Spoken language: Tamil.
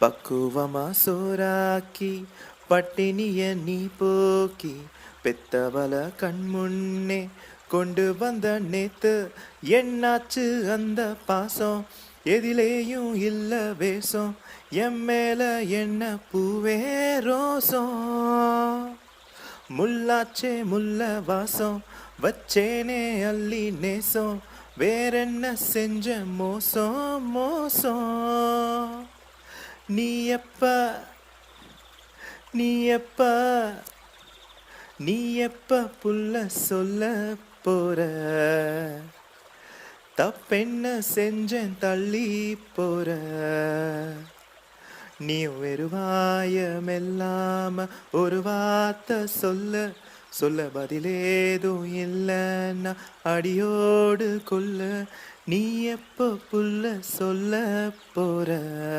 பக்குவமா சோறாக்கி பட்டினிய நீ போக்கி பெத்தவள கண்முன்னே கொண்டு வந்த நேத்து என்னாச்சு அந்த பாசம் எதிலேயும் இல்ல வேஷம் என் மேல என்ன பூவே ரோசம் முள்ளாச்சே முல்ல வாசம் வச்சேனே அள்ளி நேசம் வேறென்ன செஞ்ச மோசம் மோசம் நீ எப்ப நீ எப்ப நீ எப்ப புள்ள சொல்ல போற தப்பென்ன செஞ்சேன் தள்ளி போற நீ வெறுவாயமெல்லாம ஒரு வார்த்தை சொல்ல சொல்ல பதிலேதும் இல்லைன்னா அடியோடு கொல்ல நீ எப்ப புள்ள சொல்ல போற